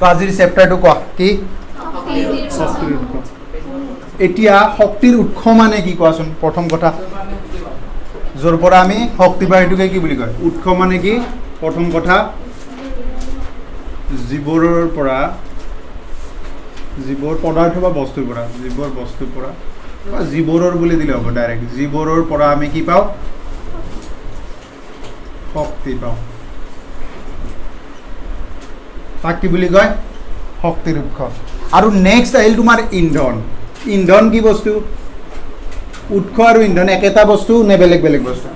আজিৰ চেপ্টাৰটো কোৱা কি এতিয়া শক্তিৰ উৎস মানে কি কোৱাচোন প্ৰথম কথা য'ৰ পৰা আমি শক্তি পাওঁ সেইটোকে কি বুলি কয় উৎস মানে কি প্ৰথম কথা জীৱৰ পৰা জীৱৰ পদাৰ্থ বা বস্তুৰ পৰা জীৱৰ বস্তুৰ পৰা বা জীৱৰৰ বুলি দিলে হ'ব ডাইৰেক্ট জীৱৰৰ পৰা আমি কি পাওঁ শক্তি পাওঁ তাক কি বুলি কয় শক্তিৰ উৎস আৰু নেক্সট আহিল তোমাৰ ইন্ধন ইন্ধন কি বস্তু উৎস আৰু ইন্ধন একেটা বস্তু নে বেলেগ বেলেগ বস্তু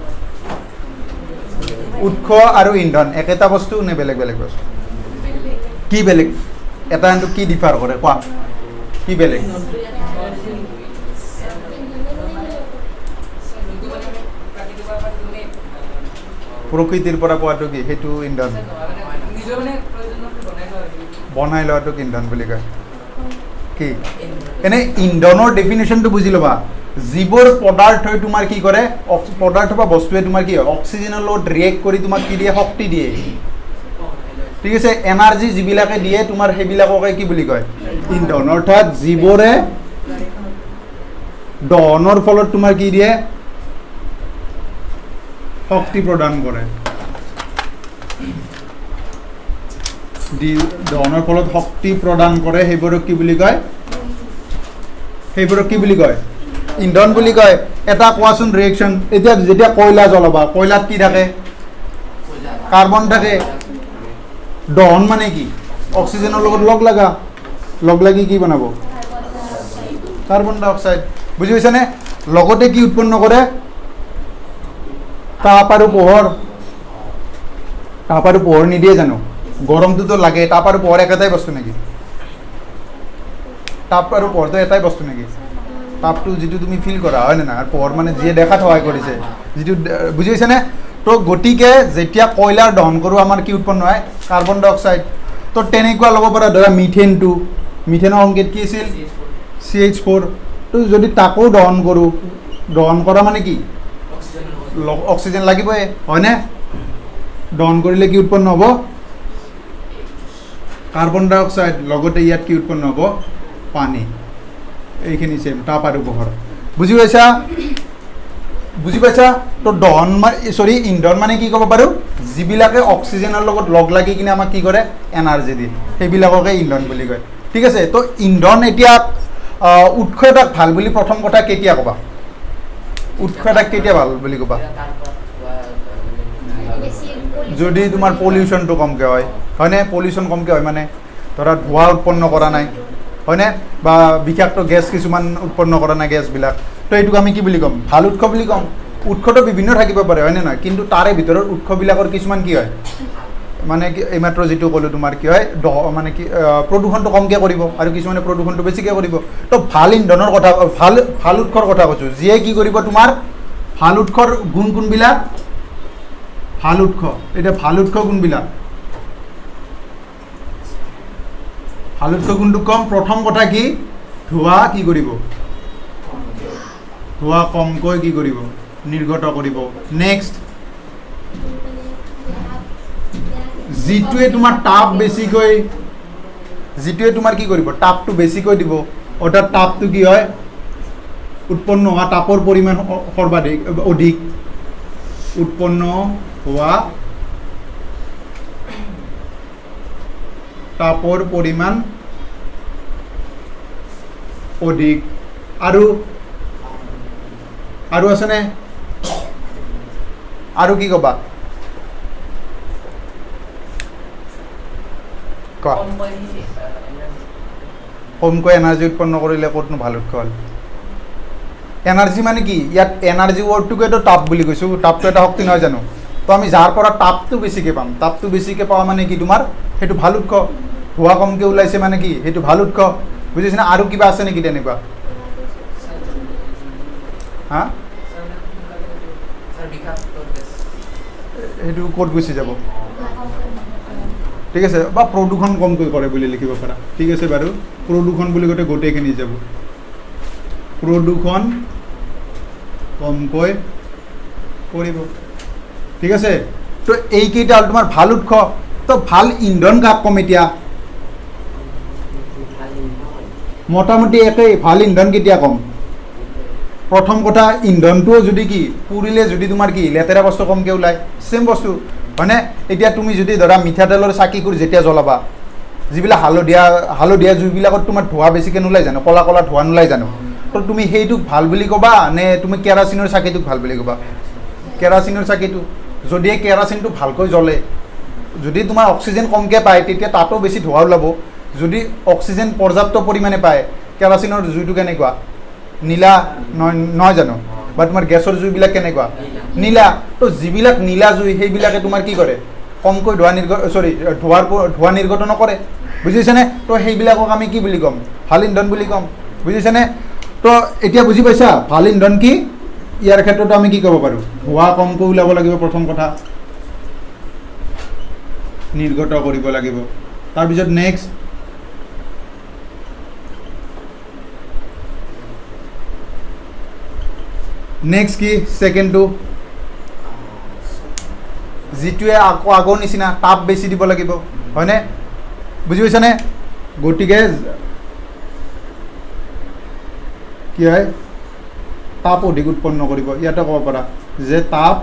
উৎস আৰু ইন্ধন একেটা বস্তু নে বেলেগ বেলেগ বস্তু কি বেলেগ এটা আনটো কি ডিফাৰ কৰে কোৱা কি বেলেগ প্ৰকৃতিৰ পৰা পোৱাটো কি সেইটো ইন্ধন বনাই লোৱাটোক ইন্ধন বুলি কয় কি এনে ইন্ধনৰ ডেফিনেশ্যনটো বুজি ল'বা যিবোৰ পদাৰ্থই তোমাৰ কি কৰে পদাৰ্থ বা বস্তুৱে তোমাৰ কি হয় অক্সিজেনৰ লগত ৰিয়েক্ট কৰি তোমাক কি দিয়ে শক্তি দিয়ে ঠিক আছে এনাৰ্জি যিবিলাকে দিয়ে তোমাৰ সেইবিলাককে কি বুলি কয় ইন্ধন অৰ্থাৎ যিবোৰে দহনৰ ফলত তোমাৰ কি দিয়ে শক্তি প্ৰদান কৰে দহনৰ ফলত শক্তি প্ৰদান কৰে সেইবোৰক কি বুলি কয় ইন্ধন বুলি কয় এটা কোৱাচোন ৰিয়েকশ্যন এতিয়া যেতিয়া কয়লা জ্বলাবা কয়লাত কি থাকে কাৰ্বন থাকে দহন মানে কি অক্সিজেনৰ লগত লগ লাগি কি বনাব কাৰ্বন ডাই অক্সাইড বুজি পাইছানে লগতে কি উৎপন্ন কৰে তাপ আৰু পোহৰ নিদিয়ে জানো গৰমটোতো লাগে তাপ আৰু পোহৰ একেটাই বস্তু নেকি তাপ আৰু পোহৰটো এটাই বস্তু নেকি তাপটো যিটো তুমি ফিল কৰা হয় নে নাই আৰু পোহৰ মানে যিয়ে দেখাত সহায় কৰিছে যিটো বুজি পাইছানে তো গতিকে যেতিয়া কয়লাৰ দহন কৰোঁ আমাৰ কি উৎপন্ন হয় কাৰ্বন ডাই অক্সাইড তো তেনেকুৱা ল'ব পৰা ধৰা মিথেনটো মিথেনৰ সংকেত কি আছিল CH4 তো যদি তাকো দহন কৰোঁ দহন কৰা মানে কি অক্সিজেন লাগিবই হয়নে দহন কৰিলে কি উৎপন্ন হ'ব কাৰ্বন ডাই অক্সাইড লগতে ইয়াত কি উৎপন্ন হ'ব পানী এইখিনি চেম তাপ আৰু পোহৰ বুজি পাইছা তো দহন ইন্ধন মানে কি ক'ব পাৰোঁ যিবিলাকে অক্সিজেনৰ লগত লগ লাগি কিনে আমাক কি কৰে এনাৰ্জি দিয়ে সেইবিলাককে ইন্ধন বুলি কয় ঠিক আছে তো ইন্ধন এতিয়া উৎস এটাক ভাল বুলি প্ৰথম কথা কেতিয়া ক'বা উৎস এটাক কেতিয়া ভাল বুলি ক'বা যদি তোমাৰ পলিউশ্যনটো কমকৈ হয়নে পলিউশ্যন কমকৈ হয় মানে ধৰা ধোঁৱা উৎপন্ন কৰা নাই হয়নে বা বিষাক্ত গেছ কিছুমান উৎপন্ন কৰা নাই গেছবিলাক তো এইটোক আমি কি বুলি ক'ম ভাল উৎস বুলি ক'ম উৎসটো বিভিন্ন থাকিব পাৰে হয়নে নহয় কিন্তু তাৰে ভিতৰত উৎসবিলাকৰ কিছুমান কি হয় মানে কি এইমাত্ৰ যিটো ক'লোঁ তোমাৰ কি হয় মানে কি প্ৰদূষণটো কমকৈ কৰিব আৰু কিছুমানে প্ৰদূষণটো বেছিকৈ কৰিব তো ভাল ইন্ধনৰ কথা ভাল উৎসৰ কথা কৈছোঁ যিয়ে কি কৰিব তোমাৰ ভাল উৎসৰ গুণ কোনবিলাক ভাল উৎস এতিয়া ভাল উৎস কোনবিলাক ভাল উৎস কোনটো কম প্ৰথম কথা কি ধোঁৱা কি কৰিব ধোঁৱা কমকৈ কি কৰিব নিৰ্গত কৰিব নেক্সট যিটোৱে তোমাৰ তাপ বেছিকৈ যিটোৱে তোমাৰ কি কৰিব তাপটো বেছিকৈ দিব অৰ্থাৎ তাপটো কি হয় উৎপন্ন হোৱা তাপৰ পৰিমাণ সৰ্বাধিক অধিক উৎপন্ন হোৱা তাপৰ পৰিমাণ অধিক আৰু আছেনে আৰু কি ক'বা কোৱা কমকৈ এনাৰ্জি উৎপন্ন কৰিলে ক'তনো ভাল উৎস হ'ল এনাৰ্জি মানে কি ইয়াত এনাৰ্জি ৱৰ্ডটোকেতো তাপ বুলি কৈছোঁ তাপটো এটা শক্তি নহয় জানো তো আমি যাৰ পৰা তাপটো বেছিকৈ পাম তাপটো বেছিকৈ পোৱা মানে কি তোমাৰ সেইটো ভাল উৎস ধোঁৱা কমকৈ ওলাইছে মানে কি সেইটো ভাল উৎস বুজিছেনে আৰু কিবা আছে নেকি তেনেকুৱা হা সেইটো ক'ত গুচি যাব ঠিক আছে বা প্ৰদূষণ কমকৈ কৰে বুলি লিখিব পাৰা ঠিক আছে বাৰু প্ৰদূষণ বুলি কওঁতে গোটেইখিনি যাব প্ৰদূষণ কমকৈ কৰিব ঠিক আছে তো এইকেইটা হ'ল তোমাৰ ভাল উৎস তো ভাল ইন্ধন কাক কম এতিয়া মোটামুটি একেই ভাল ইন্ধন কেতিয়া কম প্ৰথম কথা ইন্ধনটো যদি কি পুৰিলে যদি তোমাৰ কি লেতেৰা বস্তু কমকৈ ওলায় চেম বস্তু হয়নে এতিয়া তুমি যদি ধৰা মিঠাতেলৰ চাকিবোৰ যেতিয়া জ্বলাবা যিবিলাক হালধীয়া জুইবিলাকত তোমাৰ ধোঁৱা বেছিকৈ নোলায় জানো ক'লা ক'লা ধোঁৱা নোলায় জানো তো তুমি সেইটোক ভাল বুলি ক'বা নে তুমি কেৰাচিনৰ চাকিটোক ভাল বুলি ক'বা কেৰাচিনৰ চাকিটো যদিহে কেৰাচিনটো ভালকৈ জ্বলে যদি তোমাৰ অক্সিজেন কমকৈ পায় তেতিয়া তাতো বেছি ধোঁৱা ওলাব যদি অক্সিজেন পৰ্যাপ্ত পৰিমাণে পায় কেৰাচিনৰ জুইটো কেনেকুৱা নীলা নহয় জানো বা তোমাৰ গেছৰ জুইবিলাক কেনেকুৱা নীলা তো যিবিলাক নীলা জুই সেইবিলাকে তোমাৰ কি কৰে কমকৈ ধোঁৱা নিৰ্গত নকৰে বুজিছেনে তো সেইবিলাকক আমি কি বুলি ক'ম ভাল ইন্ধন বুলি ক'ম বুজিছেনে তো এতিয়া বুজি পাইছা ভাল ইন্ধন কি ইয়াৰ ক্ষেত্ৰত আমি কি ক'ব পাৰোঁ ধোঁৱা কমকৈ ওলাব লাগিব প্ৰথম কথা নিৰ্গত কৰিব লাগিব তাৰপিছত নেক্সট কি ছেকেণ্ডটো যিটোৱে আকৌ আগৰ নিচিনা তাপ বেছি দিব লাগিব হয়নে বুজি পাইছানে গতিকে কি হয় তাপ অধিক উৎপন্ন কৰিব ইয়াতে ক'ব পাৰা যে তাপ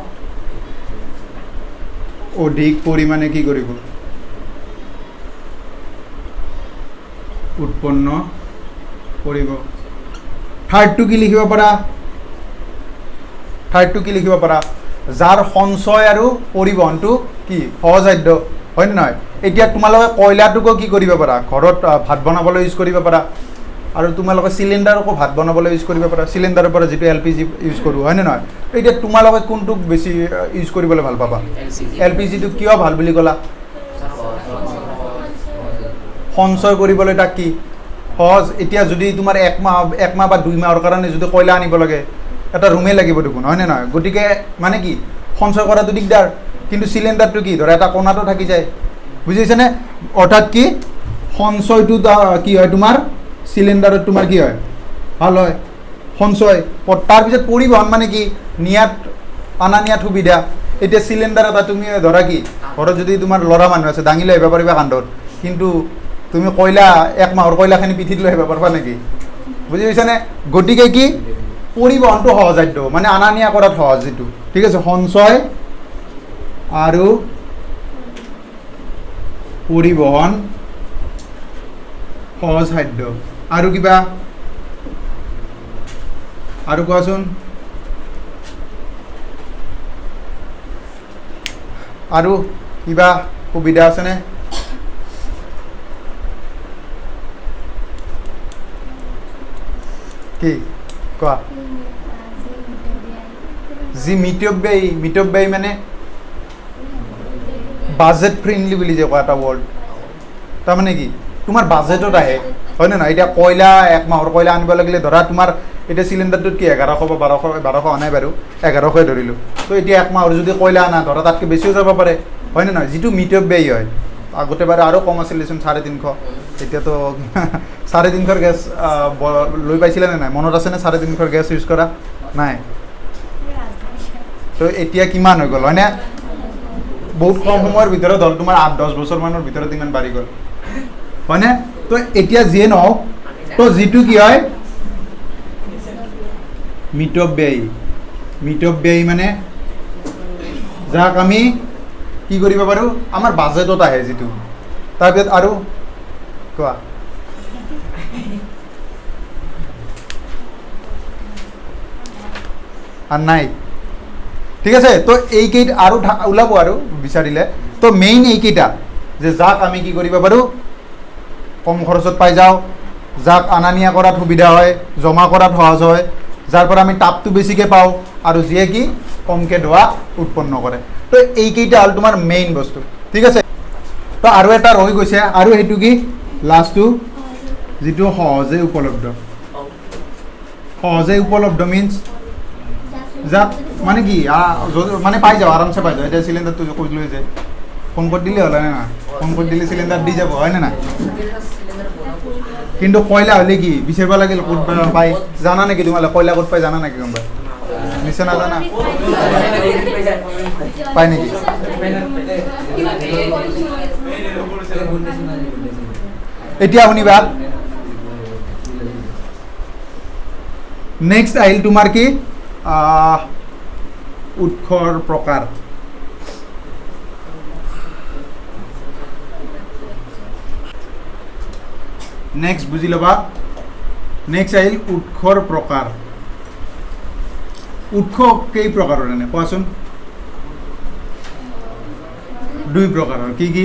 অধিক পৰিমাণে কি কৰিব উৎপন্ন কৰিব থাৰ্ডটো কি লিখিব পাৰা যাৰ সঞ্চয় আৰু পৰিবহণটো কি সহজসাধ্য হয়নে নহয় এতিয়া তোমালোকে কয়লাটোকো কি কৰিব পাৰা ঘৰত ভাত বনাবলৈ ইউজ কৰিব পাৰা আৰু তোমালোকে চিলিণ্ডাৰকো ভাত বনাবলৈ ইউজ কৰিব পাৰা চিলিণ্ডাৰৰ পৰা যিটো LPG ইউজ কৰোঁ হয়নে নহয় এতিয়া তোমালোকে কোনটোক বেছি ইউজ কৰিবলৈ ভাল পাবা LPGটো কিয় ভাল বুলি ক'লা সঞ্চয় কৰিবলৈ তাক কি সহজ এতিয়া যদি তোমাৰ এক মাহ বা 2 মাহৰ কাৰণে যদি কয়লা আনিব লাগে এটা ৰুমেই লাগিব দেখোন হয়নে নহয় গতিকে মানে কি সঞ্চয় কৰাটো দিগদাৰ কিন্তু চিলিণ্ডাৰটো কি ধৰা এটা কোণাটো থাকি যায় বুজিছেনে অৰ্থাৎ কি সঞ্চয়টো কি হয় তোমাৰ চিলিণ্ডাৰত তোমাৰ কি হয় ভাল হয় সঞ্চয় তাৰপিছত পৰিবহণ মানে কি অনা নিয়াত সুবিধা এতিয়া চিলিণ্ডাৰ এটা তুমি ধৰা কি ঘৰত যদি তোমাৰ ল'ৰা মানুহ আছে দাঙি লৈ আহিব পাৰিবা কান্ধত কিন্তু তুমি কয়লা 1 মাহৰ কয়লাখিনি পিঠিত লৈ আহিব পাৰিবা নেকি বুজি পাইছানে গতিকে কি পৰিবহণটো সহজসাধ্য মানে অনা নিয়া কৰাত সহজ যিটো ঠিক আছে সঞ্চয় আৰু পৰিবহণ সহজসাধ্য আৰু কিবা আৰু কোৱাচোন আৰু কিবা সুবিধা আছেনে কি কোৱা যি মিতব্যয়ী মানে বাজেট ফ্ৰেণ্ডলি বুলি যে কোৱা এটা ৱৰ্ড তাৰমানে কি তোমাৰ বাজেটত আহে হয় নে নহয় এতিয়া কয়লা 1 মাহৰ কয়লা আনিব লাগিলে ধৰা তোমাৰ এতিয়া চিলিণ্ডাৰটোত কি 1100 বা 1200 অনাই বাৰু 1100 ধৰিলোঁ তো এতিয়া 1 মাহৰ যদি কয়লা আনা ধৰা তাতকৈ বেছিও যাব পাৰে হয় নে নহয় যিটো মিতব্যয়ী হয় আগতে বাৰু আৰু কম আছিল দেচোন 350 এতিয়াতো 350 গেছ লৈ পাইছিলে নে নাই মনত আছেনে 350 গেছ ইউজ কৰা নাই তো এতিয়া কিমান হৈ গ'ল হয়নে বহুত কম সময়ৰ ভিতৰত হ'ল তোমাৰ 8-10 বছৰমানৰ ভিতৰত ইমান বাঢ়ি গ'ল হয়নে তো এতিয়া যিয়ে নহওক তো যিটো কি হয় মিতব্যয়ী মানে যাক আমি কি কৰিব পাৰোঁ আমাৰ বাজেটত আহে যিটো তাৰপিছত আৰু কোৱা আৰ নাই ঠিক আছে তো এইকেইটা আৰু ওলাব আৰু বিচাৰিলে তো মেইন এইকেইটা যে যাক আমি কি কৰিব পাৰোঁ কম খৰচত পাই যাওঁ যাক অনা নিয়া কৰাত সুবিধা হয় জমা কৰাত সহজ হয় যাৰ পৰা আমি তাপটো বেছিকৈ পাওঁ আৰু যিয়ে কি কমকৈ ধোঁৱা উৎপন্ন কৰে তো এইকেইটা হ'ল তোমাৰ মেইন বস্তু ঠিক আছে তো আৰু এটা ৰৈ গৈছে আৰু সেইটো কি লাষ্টটো যিটো সহজে উপলব্ধ মিন্স যাক মানে কি মানে পাই যাওঁ আৰামছে পাই যাওঁ এতিয়া চিলিণ্ডাৰটো কৈ লৈ যায় ফোন কৰি দিলে হ'ল হয় না ফোন কৰি দিলে চিলিণ্ডাৰ দি যাব হয় না কিন্তু কয়লা হ'লে কি বিচাৰিব লাগিল ক'ত পাই জানা নেকি তোমালোকে কয়লা ক'ত পাই জানা নেকি গম পাই নিশ্চয় নাজানা পাই নেকি এতিয়া শুনিবা নেক্সট আহিল তোমাৰ কি উৎসৰ প্ৰকাৰ নেক্সট বুজি ল'বা নেক্সট আহিল উৎসৰ প্ৰকাৰ উৎস কেই প্ৰকাৰৰ এনে কোৱাচোন দুই প্ৰকাৰৰ কি কি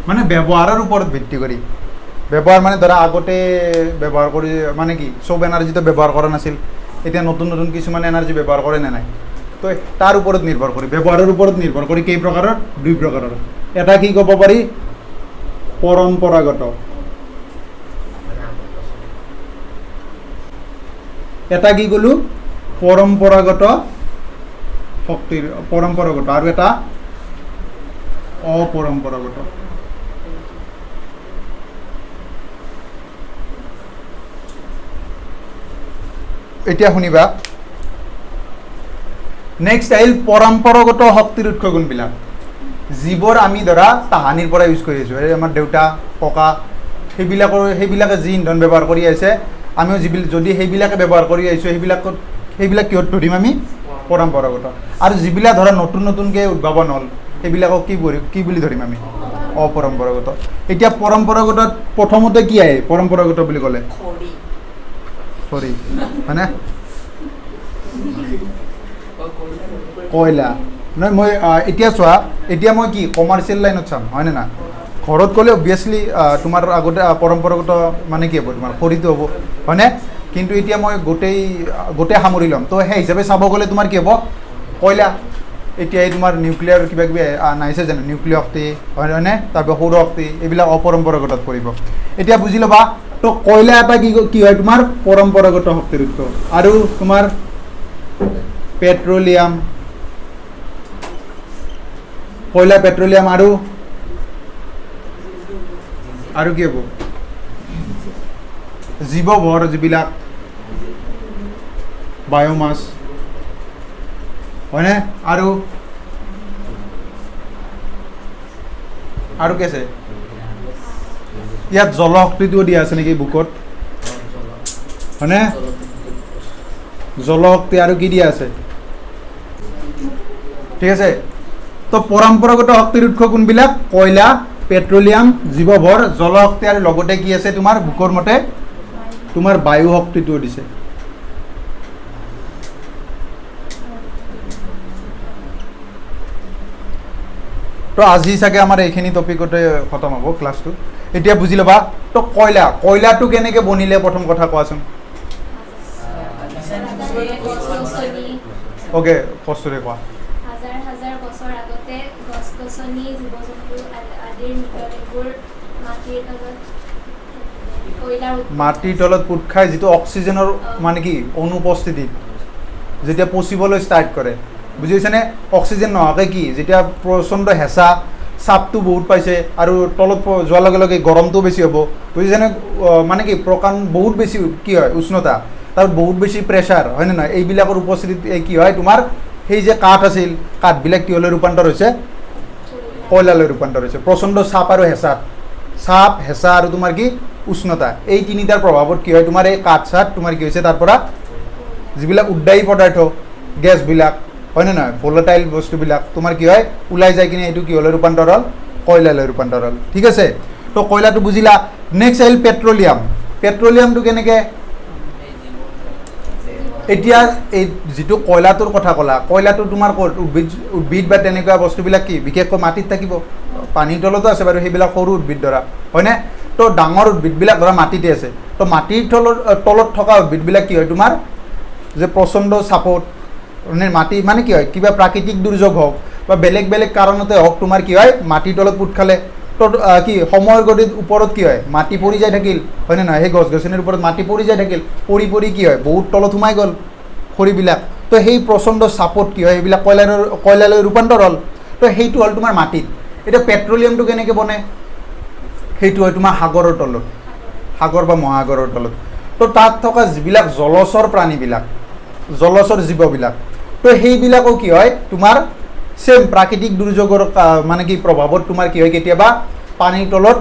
মানে ব্যৱহাৰৰ ওপৰত ভিত্তি কৰি ব্যৱহাৰ মানে ধৰা আগতে ব্যৱহাৰ কৰি মানে কি চব এনাৰ্জিটো ব্যৱহাৰ কৰা নাছিল এতিয়া নতুন নতুন কিছুমান এনাৰ্জি ব্যৱহাৰ কৰে নে নাই তো তাৰ ওপৰত নিৰ্ভৰ কৰি ব্যৱহাৰৰ ওপৰত নিৰ্ভৰ কৰি কেই প্ৰকাৰৰ দুই প্ৰকাৰৰ এটা কি ক'ব পাৰি পৰম্পৰাগত এটা কি ক'লো পৰম্পৰাগত শক্তিৰ পৰম্পৰাগত আৰু এটা অপৰম্পৰাগত এতিয়া শুনিবা নেক্সট আহিল পৰম্পৰাগত শক্তিৰ উৎস কোনবিলাক যিবোৰ আমি ধৰা তাহানিৰ পৰা ইউজ কৰি আছোঁ এই আমাৰ দেউতা ককা সেইবিলাকে যি ইন্ধন ব্যৱহাৰ কৰি আহিছে আমিও যিবিলাক যদি সেইবিলাকে ব্যৱহাৰ কৰি আহিছোঁ সেইবিলাক কিহত ধৰিম আমি পৰম্পৰাগত আৰু যিবিলাক ধৰা নতুন নতুনকৈ উদ্ভাৱন হ'ল সেইবিলাকক কি বুলি ধৰিম আমি অপৰম্পৰাগত এতিয়া পৰম্পৰাগতত প্ৰথমতে কি আহে পৰম্পৰাগত বুলি ক'লে খৰি হয়নে কয়লা নহয় মই এতিয়া চোৱা এতিয়া মই কি কমাৰ্চিয়েল লাইনত চাম হয়নে না ঘৰত গ'লে অবভিয়াছলি তোমাৰ আগতে পৰম্পৰাগত মানে কি হ'ব তোমাৰ খৰিটো হ'ব হয়নে কিন্তু এতিয়া মই গোটেই সামৰি ল'ম তো সেই হিচাপে চাব গ'লে তোমাৰ কি হ'ব কয়লা এতিয়া এই তোমাৰ নিউক্লিয়াৰ কিবা কিবি নাহিছে জানো নিউক্লিয়াৰ শক্তি হয়নে তাৰপিছত সৌৰ শক্তি এইবিলাক অপৰম্পৰাগতত পৰিব এতিয়া বুজি ল'বা তো কয়লা এটা কি হয় তোমাৰ পৰম্পৰাগত শক্তিৰ উৎস আৰু তোমাৰ পেট্ৰলিয়াম কয়লা পেট্ৰলিয়াম আৰু কি হ'ব জীৱভৰ যিবিলাক বায়'মাছ হয়নে আৰু কি আছে ইয়াত জলশক্তিটোও দিয়া আছে নেকি বুকত হয়নে জলশক্তি আৰু কি দিয়া আছে ঠিক আছে তো পৰম্পৰাগত শক্তিৰ উৎস কোনবিলাক কয়লা পেট্ৰলিয়াম জীৱভৰ জলশক্তি আৰু লগতে কি আছে তোমাৰ বুকৰ মতে তোমাৰ বায়ু শক্তিটোও দিছে তো আজি চাগে আমাৰ এইখিনি টপিকতে খতম হ'ব ক্লাছটো এতিয়া বুজি ল'বা তো কয়লাটো কেনেকৈ বনিলে প্ৰথম কথা কোৱাচোন অ'কে কষ্টৰে কোৱা হাজাৰ বছৰ আগতে গছ-গছনি জীৱ-জন্তু আদিৰ মৃতদেহবোৰ মাটিৰ তলত পোত খাই যিটো অক্সিজেনৰ মানে কি অনুপস্থিতিত যেতিয়া পচিবলৈ ষ্টাৰ্ট কৰে বুজিছেনে অক্সিজেন নোহোৱাকৈ কি যেতিয়া প্ৰচণ্ড হেঁচা চাপটো বহুত পাইছে আৰু তলত যোৱাৰ লগে লগে গৰমটো বেছি হ'ব বুজিছেনে মানে কি প্ৰকাণ্ড বহুত বেছি কি হয় উষ্ণতা তাৰ বহুত বেছি প্ৰেছাৰ হয়নে নহয় এইবিলাকৰ উপস্থিতিত কি হয় তোমাৰ সেই যে কাঠ আছিল কাঠবিলাক কিহলৈ ৰূপান্তৰ হৈছে কয়লালৈ ৰূপান্তৰ হৈছে প্ৰচণ্ড চাপ আৰু হেঁচা আৰু তোমাৰ কি উষ্ণতা এই তিনিটাৰ প্ৰভাৱত কি হয় তোমাৰ এই কাঠ চাঠ তোমাৰ কি হৈছে তাৰ পৰা যিবিলাক উদ্বায়ী পদাৰ্থ গেছবিলাক হয়নে নহয় ভলটাইল বস্তুবিলাক তোমাৰ কি হয় ওলাই যায় কিনে এইটো কিহলৈ ৰূপান্তৰ হ'ল কয়লালৈ ৰূপান্তৰ হ'ল ঠিক আছে তো কয়লাটো বুজিলা নেক্সট আহিল পেট্ৰলিয়ামটো কেনেকৈ এতিয়া এই যিটো কয়লাটোৰ কথা ক'লা কয়লাটো তোমাৰ ক'ত উদ্ভিদ বা তেনেকুৱা বস্তুবিলাক কি বিশেষকৈ মাটিত থাকিব পানীৰ তলতো আছে বাৰু সেইবিলাক সৰু উদ্ভিদ ধৰা হয়নে তো ডাঙৰ উদ্ভিদবিলাক ধৰা মাটিতে আছে তো মাটিৰ তলত থকা উদ্ভিদবিলাক কি হয় তোমাৰ যে প্ৰচণ্ড চাপত মাটি মানে কি হয় কিবা প্ৰাকৃতিক দুৰ্যোগ হওক বা বেলেগ কাৰণতে হওক তোমাৰ কি হয় মাটিৰ তলত পোত খালে তো কি সময়ৰ গতিত ওপৰত কি হয় মাটি পৰি যাই থাকিল হয়নে নহয় সেই গছ গছনিৰ ওপৰত মাটি পৰি যাই থাকিল পৰি কি হয় বহুত তলত সোমাই গ'ল খৰিবিলাক তো সেই প্ৰচণ্ড চাপত কি হয় সেইবিলাক কয়লালৈ ৰূপান্তৰ হ'ল তো সেইটো হ'ল তোমাৰ মাটিত এতিয়া পেট্ৰলিয়ামটো কেনেকৈ বনে সেইটো হয় তোমাৰ সাগৰৰ তলত সাগৰ বা মহাসাগৰৰ তলত তো তাত থকা যিবিলাক জলচৰ প্ৰাণীবিলাক জলচৰ জীৱবিলাক তো সেইবিলাকো কি হয় তোমাৰ সেম প্ৰাকৃতিক দুৰ্যোগৰ মানে কি প্ৰভাৱত তোমাৰ কি হয় কেতিয়াবা পানীৰ তলত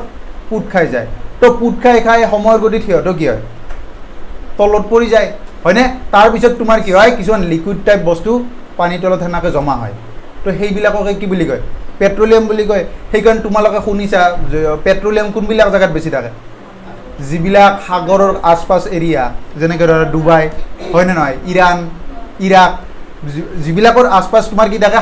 পুত খাই যায় তো পুত খাই সময়ৰ গতিত সিহঁতো কি হয় তলত পৰি যায় হয়নে তাৰপিছত তোমাৰ কি হয় কিছুমান লিকুইড টাইপ বস্তু পানীৰ তলত সেনেকৈ জমা হয় তো সেইবিলাককে কি বুলি কয় পেট্ৰলিয়াম বুলি কয় সেইকাৰণে তোমালোকে শুনিছা পেট্ৰলিয়াম কোনবিলাক জেগাত বেছি থাকে যিবিলাক সাগৰৰ আশপাশ এৰিয়া যেনেকৈ ধৰা ডুবাই হয়নে নহয় ইৰাণ ইৰাক যিবিলাকৰ আশপাশ তোমাৰ কি থাকে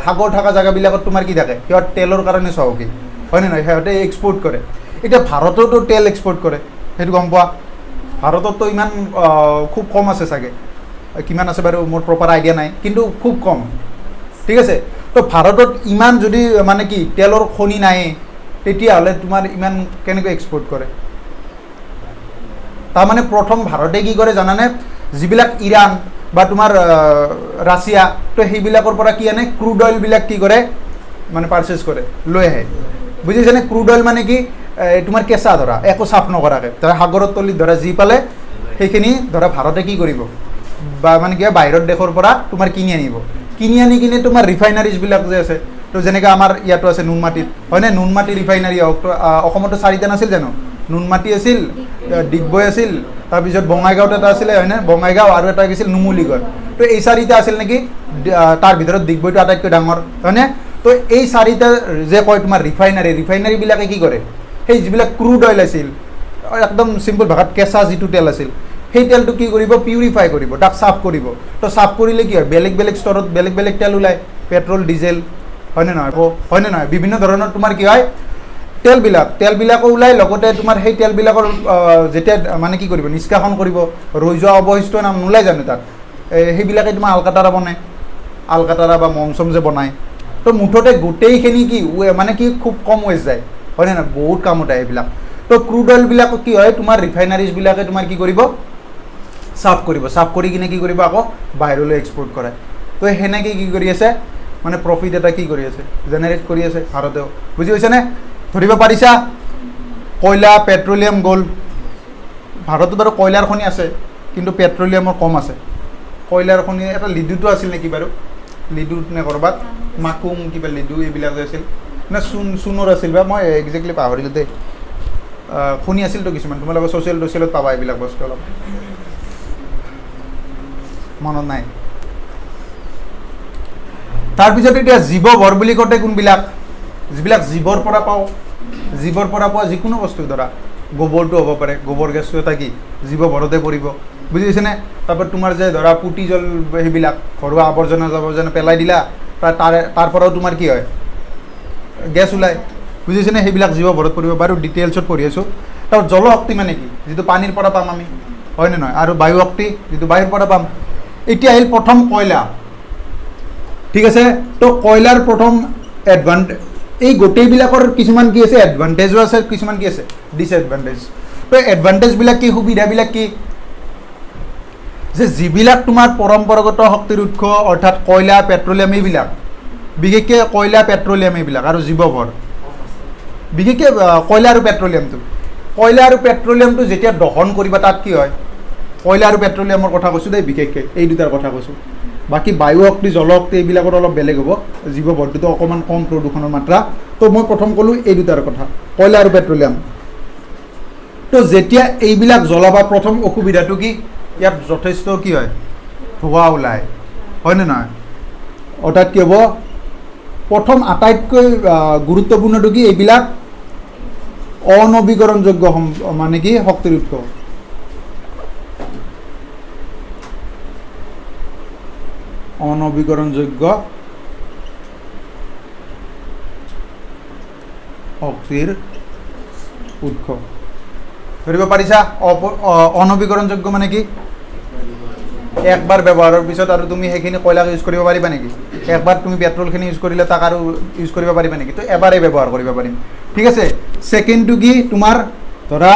সাগৰ থকা জেগাবিলাকত তোমাৰ কি থাকে সিহঁত তেলৰ কাৰণে চহকী হয়নে নহয় সিহঁতে এক্সপৰ্ট কৰে এতিয়া ভাৰততো তেল এক্সপৰ্ট কৰে সেইটো গম পোৱা ভাৰততো ইমান খুব কম আছে চাগে কিমান আছে বাৰু মোৰ প্ৰপাৰ আইডিয়া নাই কিন্তু খুব কম ঠিক আছে তো ভাৰতত ইমান যদি মানে কি তেলৰ খনি নাই তেতিয়াহ'লে তোমাৰ ইমান কেনেকৈ এক্সপৰ্ট কৰে তাৰমানে প্ৰথম ভাৰতে কি কৰে জানানে যিবিলাক ইৰাণ বা তোমাৰ ৰাছিয়া তো সেইবিলাকৰ পৰা কি আনে ক্ৰুড অইলবিলাক কি কৰে মানে পাৰচেছ কৰে লৈ আহে বুজিছেনে ক্ৰুড অইল মানে কি তোমাৰ কেঁচা ধৰা একো চাফ নকৰাকৈ ধৰা সাগৰৰ তলিত ধৰা যি পালে সেইখিনি ধৰা ভাৰতে কি কৰিব বা মানে কি বাহিৰৰ দেশৰ পৰা তোমাৰ কিনি আনি কিনে তোমাৰ ৰিফাইনাৰিজবিলাক যে আছে তো যেনেকৈ আমাৰ ইয়াতো আছে নুনমাটিত হয়নে নুনমাটি ৰিফাইনাৰী হওক অসমতো 4টা নাছিল জানো নুনমাটি আছিল ডিগবৈ আছিল তাৰপিছত বঙাইগাঁৱত এটা আছিলে হয়নে বঙাইগাঁও আৰু এটা গৈছিল নুমলীগড় তো এই 4টা আছিল নেকি তাৰ ভিতৰত ডিগবৈটো আটাইতকৈ ডাঙৰ হয়নে তো এই 4টা যে কয় তোমাৰ ৰিফাইনাৰীবিলাকে কি কৰে সেই যিবিলাক ক্ৰুড অইল আছিল একদম চিম্পল ভাষাত কেঁচা যিটো তেল আছিল সেই তেলটো কি কৰিব পিউৰিফাই কৰিব তাক চাফ কৰিব তো চাফ কৰিলে কি হয় বেলেগ বেলেগ স্তৰত বেলেগ বেলেগ তেল ওলায় পেট্ৰল ডিজেল হয়নে নহয় বিভিন্ন ধৰণৰ তোমাৰ কি হয় তেলবিলাকো ওলায় লগতে তোমাৰ সেই তেলবিলাকৰ যেতিয়া মানে কি কৰিব নিষ্কাশন কৰিব ৰৈ যোৱা অৱশিষ্ট নাম নোলায় জানো তাত সেইবিলাকে তোমাৰ আলকাটাৰা বনায় আলকাটাৰা বা মমচম যে বনায় তো মুঠতে গোটেইখিনি কি মানে কি খুব কম ৱেষ্ট যায় হয়নে নহয় বহুত কামত আহে এইবিলাক তো ক্ৰুড অইলবিলাকো কি হয় তোমাৰ ৰিফাইনাৰিজবিলাকে তোমাৰ কি কৰিব চাফ কৰি কিনে কি কৰিব আকৌ বাহিৰলৈ এক্সপৰ্ট কৰায় তো সেনেকৈ কি কৰি আছে মানে প্ৰফিট এটা কি কৰি আছে জেনেৰেট কৰি আছে ভাৰতেও বুজি পাইছানে ধৰিব পাৰিছা কয়লা পেট্ৰলিয়াম গ'ল ভাৰতত বাৰু কয়লাৰ খনি আছে কিন্তু পেট্ৰলিয়ামৰ কম আছে কয়লাৰ খনি এটা লিডুটো আছিল নেকি বাৰু লিডুত নে ক'ৰবাত মাকুম কিবা লিডু এইবিলাক যে আছিল নে চুনৰ আছিল বা মই একজেক্টলি পাহৰিলোঁ দেই খনি আছিলতো কিছুমান তোমালোকৰ ছ'চিয়েলত পাবা এইবিলাক বস্তু অলপ মনত নাই তাৰপিছত এতিয়া জীৱভৰ বুলি কওঁতে কোনবিলাক যিবিলাক জীৱৰ পৰা পোৱা যিকোনো বস্তু ধৰা গোবৰটো হ'ব পাৰে গোবৰ গেছটো এটা কি জীৱভৰতে পৰিব বুজি পাইছেনে তাৰপৰা তোমাৰ যে ধৰা পুতি জল সেইবিলাক ঘৰুৱা আৱৰ্জনা পেলাই দিলা তাৰ পৰাও তোমাৰ কি হয় গেছ ওলায় বুজিছেনে সেইবিলাক জীৱভৰত পৰিব বাৰু ডিটেইলছত পঢ়ি আছোঁ তাৰ জলশক্তি মানে কি যিটো পানীৰ পৰা পাম আমি হয়নে নহয় আৰু বায়ু শক্তি যিটো বায়ুৰ পৰা পাম এতিয়া আহিল প্ৰথম কয়লা ঠিক আছে তো কয়লাৰ প্ৰথম এই গোটেইবিলাকৰ কিছুমান কি আছে এডভান্টেজো আছে কিছুমান কি আছে ডিসএডভান্টেজ তো এডভান্টেজবিলাক কি সুবিধাবিলাক কি যে যিবিলাক তোমাৰ পৰম্পৰাগত শক্তিৰ উৎস অৰ্থাৎ কয়লা পেট্ৰলিয়াম এইবিলাক বিশেষকৈ কয়লা পেট্ৰলিয়াম এইবিলাক আৰু জীৱভৰ বিশেষকৈ কয়লা আৰু পেট্ৰলিয়ামটো যেতিয়া দহন কৰিবা তাত কি হয় কয়লা আৰু পেট্ৰলিয়ামৰ কথা কৈছোঁ দেই বিশেষকৈ এই দুটাৰ কথা কৈছোঁ বাকী বায়ু শক্তি জলশক্তি এইবিলাকৰ অলপ বেলেগ হ'ব জীৱভৰটোতো অকণমান কম প্ৰদূষণৰ মাত্ৰা তো মই প্ৰথম ক'লোঁ এই দুটাৰ কথা কয়লা আৰু পেট্ৰলিয়াম তো যেতিয়া এইবিলাক জ্বলাবা প্ৰথম অসুবিধাটো কি ইয়াত যথেষ্ট কি হয় ধোঁৱা ওলায় হয়নে নহয় অৰ্থাৎ কি হ'ব প্ৰথম আটাইতকৈ গুৰুত্বপূৰ্ণটো কি এইবিলাক অনবীকৰণযোগ্য মানে কি শক্তিৰ উৎস অনবীকৰণযোগ্য শক্তিৰ উৎস ধৰিব পাৰিছা অনবীকৰণযোগ্য মানে কি একবাৰ ব্যৱহাৰৰ পিছত আৰু তুমি সেইখিনি কয়লাক ইউজ কৰিব পাৰিবা নেকি একবাৰ তুমি পেট্ৰলখিনি ইউজ কৰিলে তাক আৰু ইউজ কৰিব পাৰিবা নেকি তো এবাৰেই ব্যৱহাৰ কৰিব পাৰিম ঠিক আছে ছেকেণ্ডটো কি তোমাৰ ধৰা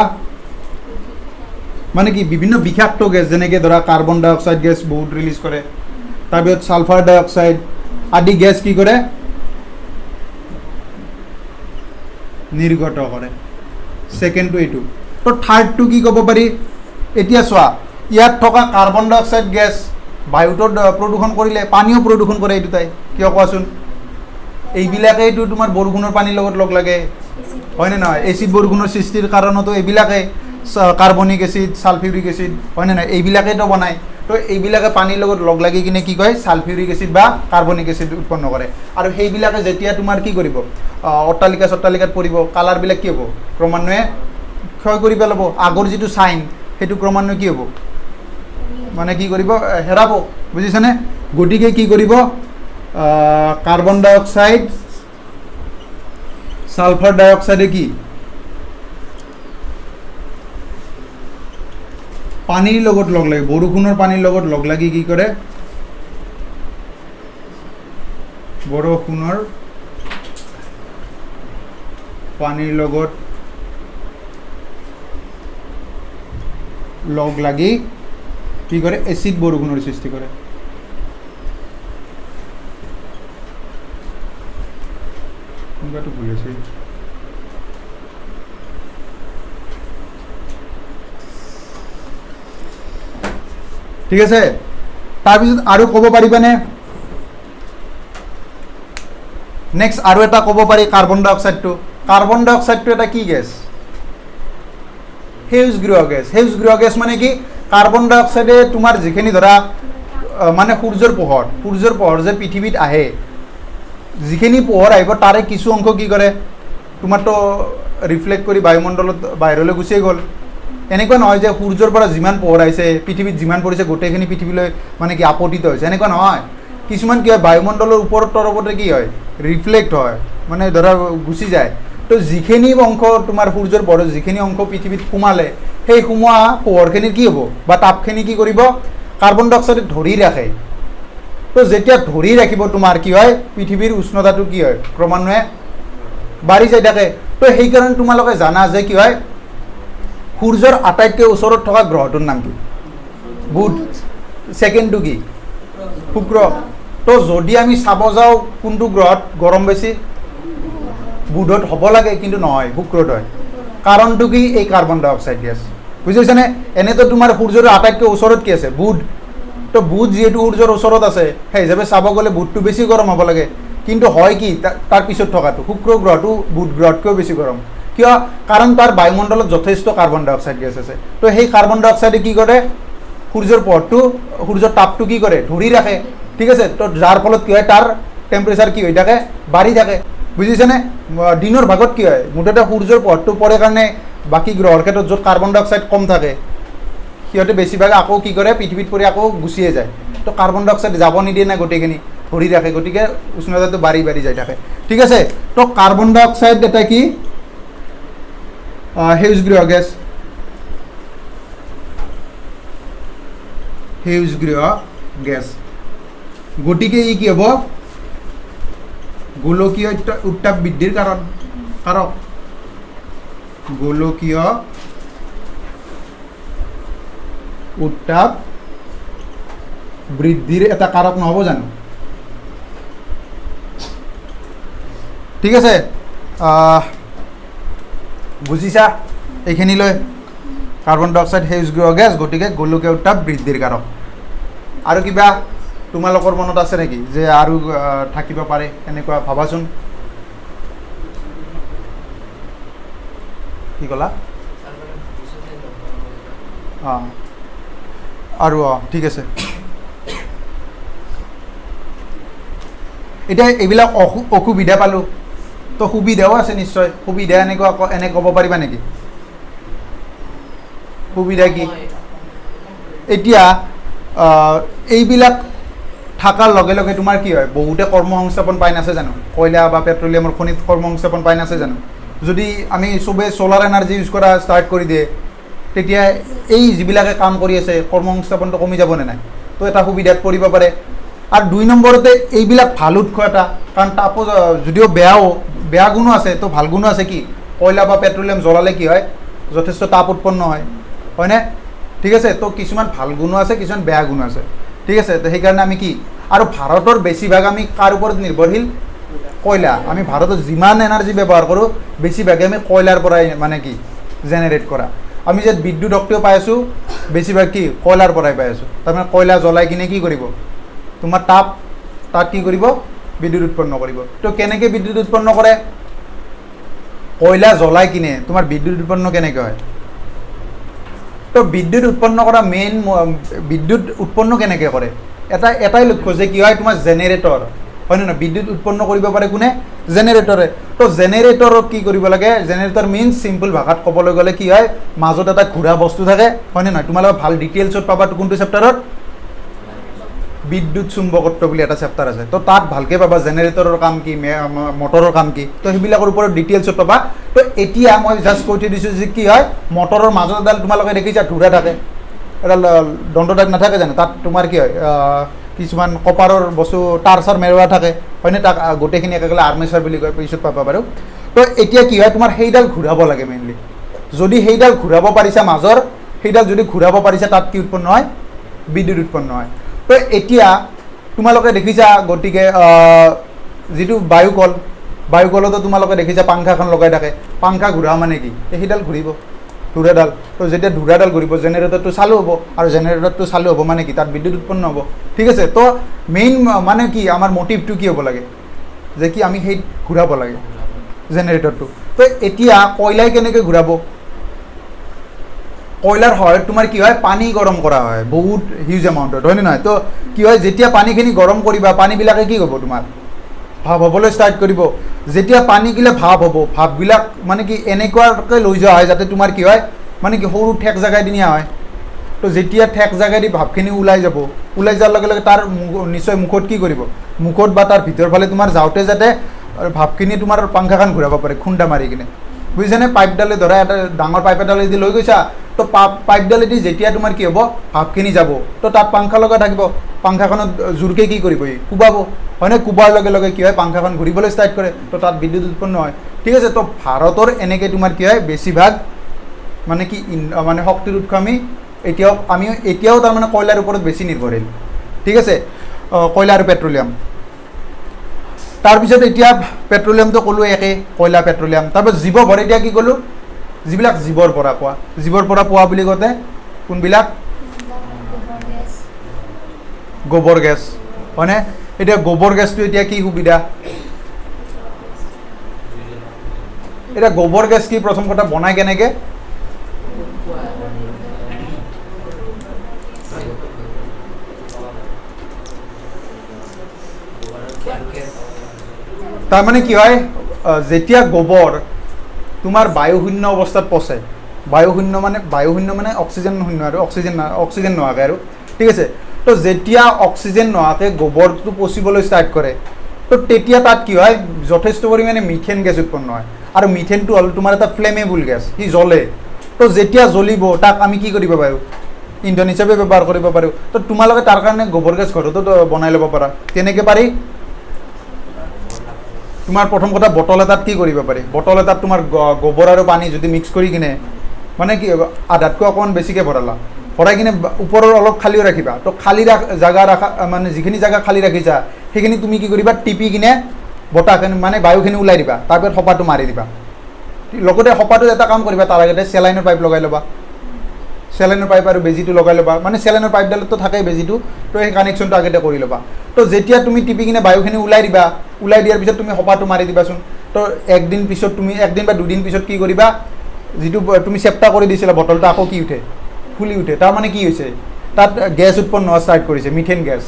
মানে কি বিভিন্ন বিষাক্ত গেছ যেনেকৈ ধৰা কাৰ্বন ডাই অক্সাইড গেছ বহুত ৰিলিজ কৰে তাৰপিছত সালফাৰ ডাই অক্সাইড আদি গেছ কি কৰে নিৰ্গত কৰে ছেকেণ্ডটো এইটো তো থাৰ্ডটো কি ক'ব পাৰি এতিয়া চোৱা ইয়াত থকা কাৰ্বন ডাই অক্সাইড গেছ বায়ুটো প্ৰদূষণ কৰিলে পানীও প্ৰদূষণ কৰে এই দুটাই কিয় কোৱাচোন এইবিলাকেইতো তোমাৰ বৰষুণৰ পানীৰ লগত লগ লাগে হয়নে নহয় এচিড বৰষুণৰ সৃষ্টিৰ কাৰণতো এইবিলাকে কাৰ্বনিক এচিড ছালফিউৰিক এচিড হয়নে নহয় এইবিলাকেইতো বনায় তো এইবিলাকে পানীৰ লগত লগ লাগি কিনে কি কয় ছালফিউৰিক এচিড বা কাৰ্বনিক এচিড উৎপন্ন কৰে আৰু সেইবিলাকে যেতিয়া তোমাৰ কি কৰিব অট্টালিকাত পৰিব কালাৰবিলাক কি হ'ব ক্ৰমান্বয়ে ক্ষয় কৰি পেলাব আগৰ যিটো চাইন সেইটো ক্ৰমান্বয়ে কি হ'ব মানে কি কৰিব হেৰাব বুজিছানে গতিকে কি কৰিব কাৰ্বন ডাই অক্সাইড সালফাৰ ডাই অক্সাইডে কি পানীৰ লগত লগ লাগে বৰষুণৰ পানীৰ লগত লগ লাগি কি কৰে বৰষুণৰ পানীৰ লগত লগ লাগি কি কৰে এচিড বৰষুণৰ সৃষ্টি কৰে কোনটো ভুল আছে ঠিক আছে তাৰপিছত আৰু ক'ব পাৰিবানে নেক্সট আৰু এটা ক'ব পাৰি কাৰ্বন ডাই অক্সাইডটো এটা কি গেছ সেউজগৃহ গেছ মানে কি কাৰ্বন ডাই অক্সাইডে তোমাৰ যিখিনি ধৰা মানে সূৰ্যৰ পোহৰ যে পৃথিৱীত আহে যিখিনি পোহৰ আহিব তাৰে কিছু অংশ কি কৰে তোমাৰতো ৰিফ্লেক্ট কৰি বায়ুমণ্ডলত বাহিৰলৈ গুচিয়ে গ'ল এনেকুৱা নহয় যে সূৰ্যৰ পৰা যিমান পোহৰ আহিছে পৃথিৱীত যিমান পৰিছে গোটেইখিনি পৃথিৱীলৈ মানে কি আপতিত হৈছে এনেকুৱা নহয় কিছুমান কি হয় বায়ুমণ্ডলৰ ওপৰত তৰপতে কি হয় ৰিফ্লেক্ট হয় মানে ধৰা গুচি যায় তো যিখিনি অংশ তোমাৰ সূৰ্যৰ পোহৰত যিখিনি অংশ পৃথিৱীত সোমালে সেই সোমোৱা পোহৰখিনি কি হ'ব বা তাপখিনি কি কৰিব কাৰ্বন ডাই অক্সাইডে ধৰি ৰাখে তো যেতিয়া ধৰি ৰাখিব তোমাৰ কি হয় পৃথিৱীৰ উষ্ণতাটো কি হয় ক্ৰমান্বয়ে বাঢ়ি যাই থাকে তো সেইকাৰণে তোমালোকে জানা যে কি হয় সূৰ্যৰ আটাইতকৈ ওচৰত থকা গ্ৰহটোৰ নাম কি বুধ ছেকেণ্ডটো কি শুক্ৰ তো যদি আমি চাব যাওঁ কোনটো গ্ৰহত গৰম বেছি বুধত হ'ব লাগে কিন্তু নহয় শুক্ৰত হয় কাৰণটো কি এই কাৰ্বন ডাই অক্সাইড গেছ বুজিছেনে এনেতো তোমাৰ সূৰ্যৰ আটাইতকৈ ওচৰত কি আছে বুধ তো বুধ যিহেতু সূৰ্যৰ ওচৰত আছে সেই হিচাপে চাব গ'লে বুধটো বেছি গৰম হ'ব লাগে কিন্তু হয় কি তাৰ পিছত থকাটো শুক্ৰ গ্ৰহটো বুধ গ্ৰহতকৈও বেছি গৰম কিয় কাৰণ তাৰ বায়ুমণ্ডলত যথেষ্ট কাৰ্বন ডাই অক্সাইড গেছ আছে তো সেই কাৰ্বন ডাই অক্সাইডে কি কৰে সূৰ্যৰ পোহৰটো সূৰ্যৰ তাপটো কি কৰে ধৰি ৰাখে ঠিক আছে তো যাৰ ফলত কি হয় তাৰ টেম্পাৰেচাৰ কি হৈ থাকে বাঢ়ি থাকে বুজিছেনে দিনৰ ভাগত কি হয় মুঠতে সূৰ্যৰ পোহৰটো পৰে কাৰণে বাকী গ্ৰহৰ ক্ষেত্ৰত য'ত কাৰ্বন ডাই অক্সাইড কম থাকে সিহঁতে বেছিভাগে আকৌ কি কৰে পৃথিৱীত পৰি আকৌ গুচিয়ে যায় তো কাৰ্বন ডাই অক্সাইড যাব নিদিয়ে না গোটেইখিনি ধৰি ৰাখে গতিকে উষ্ণতাটো বাঢ়ি যাই থাকে ঠিক আছে তো কাৰ্বন ডাই অক্সাইড এটা কি সেউজগৃহ গেছ গতিকে ই কি হ'ব গোলকীয় উত্তাপ বৃদ্ধিৰ কাৰক গোলকীয় উত্তাপ বৃদ্ধিৰ এটা কাৰক নহ'ব জানো ঠিক আছে বুজিছা এইখিনিলৈ কাৰ্বন ডাই অক্সাইড সেউজগৃহ গেছ গতিকে গোলকীয় উত্তাপ বৃদ্ধিৰ কাৰক আৰু কিবা তোমালোকৰ মনত আছে নেকি যে আৰু থাকিব পাৰে এনেকুৱা ভাবাচোন কি ক'লা অঁ আৰু ঠিক আছে এতিয়া এইবিলাক অসুবিধা পালোঁ তো সুবিধাও আছে নিশ্চয় সুবিধা এনে ক'ব পাৰিবা নেকি সুবিধা কি এতিয়া এইবিলাক থকাৰ লগে লগে তোমাৰ কি হয় বহুতে কৰ্মসংস্থাপন পাই নাছে জানো কয়লা বা পেট্ৰলিয়ামৰ খনিত কৰ্মসংস্থাপন পাই নাছে জানো যদি আমি চবেই ছ'লাৰ এনাৰ্জি ইউজ কৰা ষ্টাৰ্ট কৰি দিয়ে তেতিয়া এই যিবিলাকে কাম কৰি আছে কৰ্মসংস্থাপনটো কমি যাবনে নাই তো এটা সুবিধাত পৰিব পাৰে আৰু 2 নম্বৰতে এইবিলাক ভাল উৎস এটা কাৰণ তাপো যদিও বেয়া গুণো আছে তো ভাল গুণো আছে কি কয়লা বা পেট্ৰলিয়াম জ্বলালে কি হয় যথেষ্ট তাপ উৎপন্ন হয়নে ঠিক আছে তো কিছুমান ভাল গুণো আছে কিছুমান বেয়া গুণো আছে ঠিক আছে তো সেইকাৰণে আমি কি আৰু ভাৰতৰ বেছিভাগ আমি কাৰ ওপৰত নিৰ্ভৰশীল কয়লা আমি ভাৰতত যিমান এনাৰ্জি ব্যৱহাৰ কৰোঁ বেছিভাগে আমি কয়লাৰ পৰাই মানে কি জেনেৰেট কৰা আমি যে বিদ্যুৎ শক্তিও পাই আছোঁ বেছিভাগ কি কয়লাৰ পৰাই পাই আছোঁ তাৰমানে কয়লা জ্বলাই কিনে কি কৰিব তোমাৰ তাত কি কৰিব বিদ্যুৎ উৎপন্ন কৰিব। তো কেনেকৈ বিদ্যুৎ উৎপন্ন কৰে? কয়লা জ্বলাই কিনে তোমাৰ বিদ্যুৎ উৎপন্ন কেনেকৈ হয়? তো বিদ্যুৎ উৎপন্ন কৰা বিদ্যুৎ উৎপন্ন কেনেকৈ কৰে? এটাই লক্ষ্য যে কি হয় তোমাৰ জেনেৰেটৰ, হয় নে নহয়? বিদ্যুৎ উৎপন্ন কৰিব পাৰে কোনে? জেনেৰেটৰে। তো জেনেৰেটৰক কি কৰিব লাগে? জেনেৰেটৰ মিনছ চিম্পল ভাষাত ক'বলৈ গ'লে কি হয়, মাজত এটা ঘূৰা বস্তু থাকে, হয় নে নহয়? তোমালোকে ভাল ডিটেইলছত পাবা কোনটো চেপ্টাৰত? বিদ্যুৎ চুম্বকত্ব বুলি এটা চেপ্টাৰ আছে। তো তাত ভালকৈ পাবা জেনেৰেটৰৰ কাম কি, মটৰৰ কাম কি, তো সেইবিলাকৰ ওপৰত ডিটেইলছত পাবা। তো এতিয়া মই জাষ্ট কৈ থৈ দিছোঁ যে কি হয়, মটৰৰ মাজত এডাল তোমালোকে দেখিছা ঘূৰা থাকে, এডাল দণ্ডদাগ নাথাকে জানো? তাত তোমাৰ কি হয়, কিছুমান কপাৰৰ বস্তু তাঁৰ চাৰ মেৰুৱা থাকে, হয়নে? তাক গোটেইখিনি একেলগে আৰ্মেচাৰ বুলি কয়, পিছত পাবা বাৰু। তো এতিয়া কি হয়, তোমাৰ সেইডাল ঘূৰাব লাগে মেইনলি। যদি সেইডাল ঘূৰাব পাৰিছা মাজৰ, সেইডাল যদি ঘূৰাব পাৰিছা, তাত কি উৎপন্ন হয়? বিদ্যুৎ উৎপন্ন হয়। তো এতিয়া তোমালোকে দেখিছা, গতিকে যিটো বায়ুকলতো তোমালোকে দেখিছা পাংখাখন লগাই থাকে। পাংখা ঘূৰা মানে কি? সেইডাল ঘূৰিব, ধোঁৰাডাল। তো যেতিয়া ধোঁৰাডাল ঘূৰিব, জেনেৰেটৰটো চালু হ'ব, আৰু জেনেৰেটৰটো চালু হ'ব মানে কি? তাত বিদ্যুৎ উৎপন্ন হ'ব। ঠিক আছে? তো মেইন মানে কি, আমাৰ মটিভটো কি হ'ব লাগে? যে কি আমি সেই ঘূৰাব লাগে জেনেৰেটৰটো। তো এতিয়া কয়লাই কেনেকৈ ঘূৰাব? কয়লাৰ সহায়ত তোমাৰ কি হয়, পানী গৰম কৰা হয় বহুত হিউজ এমাউণ্টত, হয়নে নহয়? তো কি হয়, যেতিয়া পানীখিনি গৰম কৰিবা, পানীবিলাকে কি হ'ব তোমাৰ? ভাপ হ'বলৈ ষ্টাৰ্ট কৰিব। যেতিয়া পানীগিলা ভাপ হ'ব, ভাপবিলাক মানে কি এনেকুৱাকৈ লৈ যোৱা হয় যাতে তোমাৰ কি হয়, মানে কি সৰু ঠেক জেগাই দি নিয়া হয়। তো যেতিয়া ঠেক জেগাই দি ভাপখিনি ওলাই যাব, ওলাই যোৱাৰ লগে লগে তাৰ নিশ্চয় মুখত কি কৰিব? মুখত বা তাৰ ভিতৰ ফালে তোমাৰ যাওঁতে যাতে ভাপখিনি তোমাৰ পাংখাখন ঘূৰাব পাৰে, খুন্দা মাৰি কিনে, বুজিছানে? পাইপডালে ধৰা এটা ডাঙৰ পাইপ এডালেদি লৈ গৈছা, তো পাইপডালেদি যেতিয়া তোমাৰ কি হ'ব, ভাপখিনি যাব, তো তাত পাংখা লগা থাকিব, পাংখাখনত জোৰকৈ কি কৰিব? কোবাব, হয়নে? কোবাৰ লগে লগে কি হয়, পাংখাখন ঘূৰিবলৈ ষ্টাৰ্ট কৰে, তো তাত বিদ্যুৎ উৎপন্ন হয়। ঠিক আছে? তো ভাৰতৰ এনেকৈ তোমাৰ কি হয়, বেছিভাগ মানে কি মানে শক্তিৰ উৎস আমি এতিয়াও তাৰমানে কয়লাৰ ওপৰত বেছি নিৰ্ভৰশীল। ঠিক আছে? কয়লা আৰু পেট্ৰলিয়াম। তাৰপিছত এতিয়া পেট্ৰলিয়ামটো ক'লোঁ একে, কয়লা পেট্ৰলিয়াম। তাৰপিছত জীৱভৰ এতিয়া কি ক'লোঁ? যিবিলাক জীৱৰ পৰা পোৱা বুলি কওঁতে কোনবিলাক? গোবৰ গেছ, হয়নে? এতিয়া গোবৰ গেছটো এতিয়া কি সুবিধা? এতিয়া গোবৰ গেছ কি প্ৰথম কথা বনাই কেনেকৈ? তাৰমানে কি হয়, যেতিয়া গোবৰ তোমাৰ বায়ুশূন্য অৱস্থাত পচে, বায়ুশূন্য মানে অক্সিজেন শূন্য আৰু অক্সিজেন নোহোৱাকৈ আৰু, ঠিক আছে? তো যেতিয়া অক্সিজেন নোহোৱাকৈ গোবৰটো পচিবলৈ ষ্টাৰ্ট কৰে, তো তেতিয়া তাত কি হয়, যথেষ্ট পৰিমাণে মিথেন গেছ উৎপন্ন হয়। আৰু মিথেনটো হ'ল তোমাৰ এটা ফ্লেমেবল গেছ, সি জ্বলে। তো যেতিয়া জ্বলিব, তাক আমি কি কৰিব পাৰোঁ? ইন্ধন হিচাপে ব্যৱহাৰ কৰিব পাৰোঁ। তো তোমালোকে তাৰ কাৰণে গোবৰ গেছ ঘৰতো বনাই ল'ব পাৰা। কেনেকৈ পাৰি? তোমাৰ প্ৰথম কথা, বটল এটাত কি কৰিব পাৰি? বটল এটাত তোমাৰ গোবৰ আৰু পানী যদি মিক্স কৰি কিনে, মানে কি আধাতকৈ অকণমান বেছিকৈ ভৰাই কিনে ওপৰৰ অলপ খালীও ৰাখিবা। তো খালী জেগা ৰাখা, মানে যিখিনি জেগা খালী ৰাখিছা সেইখিনি তুমি কি কৰিবা? টিপি কিনে বতাহখিনি মানে বায়ুখিনি ওলাই দিবা, তাৰপিছত সোপাটো মাৰি দিবা। লগতে সোপাটোত এটা কাম কৰিবা, তাৰ আগতে চেলাইনৰ পাইপ লগাই ল'বা। চেলাইনৰ পাইপ আৰু বেজীটো লগাই ল'বা, মানে চেলাইনৰ পাইপডালতো থাকেই বেজীটো, তো সেই কানেকশ্যনটো আগতে কৰি ল'বা। তো যেতিয়া তুমি টিপি কিনে বায়ুখিনি ওলাই দিবা, ওলাই দিয়াৰ পিছত তুমি সোপাটো মাৰি দিবাচোন। তো একদিন বা দুদিন পিছত কি কৰিবা? যিটো তুমি চেপ্টা কৰি দিছিলা বটলটো, আকৌ কি উঠে? ফুলি উঠে। তাৰমানে কি হৈছে? তাত গেছ উৎপন্ন হোৱা ষ্টাৰ্ট কৰিছে, মিথেন গেছ।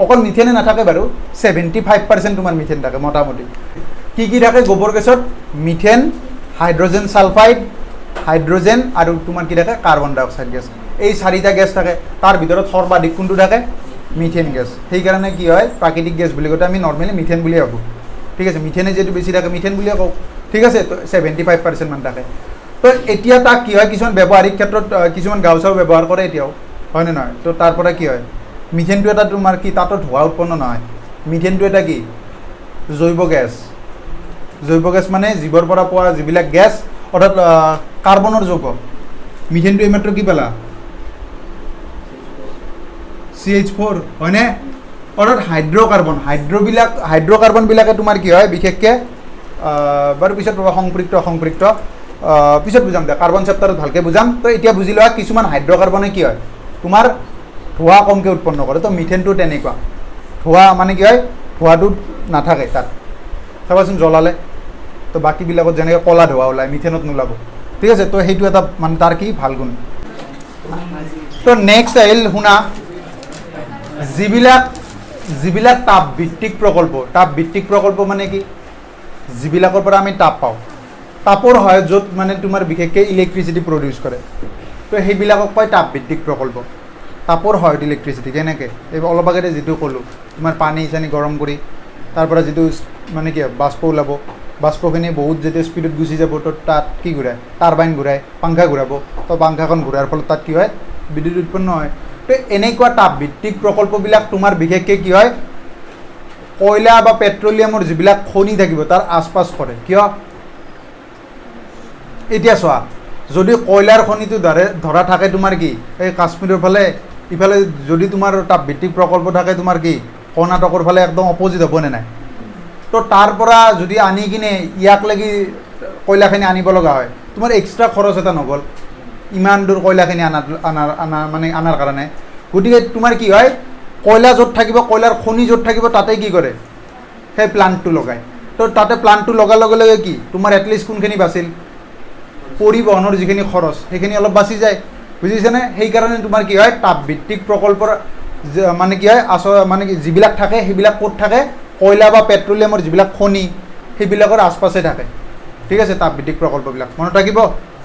অকল মিথেনে নাথাকে বাৰু, 75% তোমাৰ মিথেন থাকে মোটামুটি। কি থাকে গোবৰ গেছত? মিথেন, হাইড্ৰজেন ছালফাইড, হাইড্ৰজেন আৰু তোমাৰ কি থাকে? কাৰ্বন ডাই অক্সাইড গেছ। এই চাৰিটা গেছ থাকে। তাৰ ভিতৰত সৰ্বাধিক কোনটো থাকে? Methane gas. সেইকাৰণে কি হয়, প্ৰাকৃতিক গেছ বুলি কওঁতে আমি নৰ্মেলি মিথেন বুলিয়ে ভাবোঁ। ঠিক আছে? মিথেনে যিহেতু বেছি থাকে, মিথেন বুলিয়ে কওঁ। ঠিক আছে? তো 75% মান থাকে। তো এতিয়া তাক কি হয়, কিছুমান ব্যৱহাৰিক ক্ষেত্ৰত কিছুমান গাঁও চাও ব্যৱহাৰ কৰে এতিয়াও, হয়নে নহয়? তো তাৰ পৰা কি হয়, মিথেনটো এটা তোমাৰ কি, তাতো ধোঁৱা উৎপন্ন নহয়। মিথেনটো এটা কি? জৈৱ গেছ। জৈৱ গেছ মানে জীৱৰ পৰা পোৱা যিবিলাক গেছ, অৰ্থাৎ কাৰ্বনৰ যৌগ। মিথেনটো এইমাত্ৰ কি পালা? CH4, হয়নে? অৰ্থাৎ হাইড্ৰ'কাৰ্বনবিলাকে তোমাৰ কি হয় বিশেষকৈ, বাৰু পিছত সংপৃক্ত পিছত বুজাম দিয়া, কাৰ্বন চেপ্টাৰত ভালকৈ বুজাম। তো এতিয়া বুজি লোৱা, কিছুমান হাইড্ৰ'কাৰ্বনে কি হয়, তোমাৰ ধোঁৱা কমকৈ উৎপন্ন কৰে। তো মিথেনটো তেনেকুৱা। ধোঁৱা মানে কি হয়, ধোঁৱাটো নাথাকে তাত চাবাচোন জ্বলালে তো বাকীবিলাকত যেনেকৈ ক'লা ধোঁৱা ওলায় মিথেনত নোলাব ঠিক আছে তো সেইটো এটা মানে তাৰ কি ভাল গুণ তো নেক্সট আহিল শুনা যিবিলাক তাপভিত্তিক প্ৰকল্প মানে কি যিবিলাকৰ পৰা আমি তাপ পাওঁ তাপৰ সহায়ত য'ত মানে তোমাৰ বিশেষকৈ ইলেক্ট্ৰিচিটি প্ৰডিউচ কৰে তো সেইবিলাকক কয় তাপভিত্তিক প্ৰকল্প তাপৰ সহায়ত ইলেক্ট্ৰিচিটি কেনেকৈ এই অলপ আগতে যিটো ক'লোঁ তোমাৰ পানী চানী গৰম কৰি তাৰ পৰা যিটো মানে কি বাষ্প ওলাব বাষ্পখিনি বহুত যেতিয়া স্পীডত গুচি যাব তো তাত কি ঘূৰায় টাৰবাইন ঘূৰায় পাংখা ঘূৰাব তো পাংখাখন ঘূৰাৰ ফলত তাত কি হয় বিদ্যুৎ উৎপন্ন হয় তো এনেকুৱা তাপভিত্তিক প্ৰকল্পবিলাক তোমাৰ বিশেষকৈ কি হয় কয়লা বা পেট্ৰলিয়ামৰ যিবিলাক খনি থাকিব তাৰ আচপাছ কৰে কিয় এতিয়া চোৱা যদি কয়লাৰ খনিটো ধৰা থাকে তোমাৰ কি এই কাশ্মীৰৰ ফালে ইফালে যদি তোমাৰ তাপভিত্তিক প্ৰকল্প থাকে তোমাৰ কি কৰ্ণাটকৰ ফালে একদম অপজিট হ'বনে নাই তো তাৰ পৰা যদি আনি কিনে ইয়াক লাগি কয়লাখিনি আনিব লগা হয় তোমাৰ এক্সট্ৰা খৰচ এটা নগ'ল ইমান দূৰ কয়লাখিনি আনাৰ কাৰণে গতিকে তোমাৰ কি হয় কয়লা য'ত থাকিব কয়লাৰ খনি য'ত থাকিব তাতে কি কৰে সেই প্লাণ্টটো লগায় তো তাতে প্লাণ্টটো লগাৰ লগে লগে কি তোমাৰ এটলিষ্ট কোনখিনি বাচিল পৰিবহণৰ যিখিনি খৰচ সেইখিনি অলপ বাচি যায় বুজিছেনে সেইকাৰণে তোমাৰ কি হয় তাপভিত্তিক প্ৰকল্পৰ মানে কি হয় মানে কি যিবিলাক থাকে সেইবিলাক ক'ত থাকে কয়লা বা পেট্ৰলিয়ামৰ যিবিলাক খনি সেইবিলাকৰ আচপাছে থাকে ঠিক আছে তাপভিত্তিক প্ৰকল্পবিলাক মনত ৰাখিব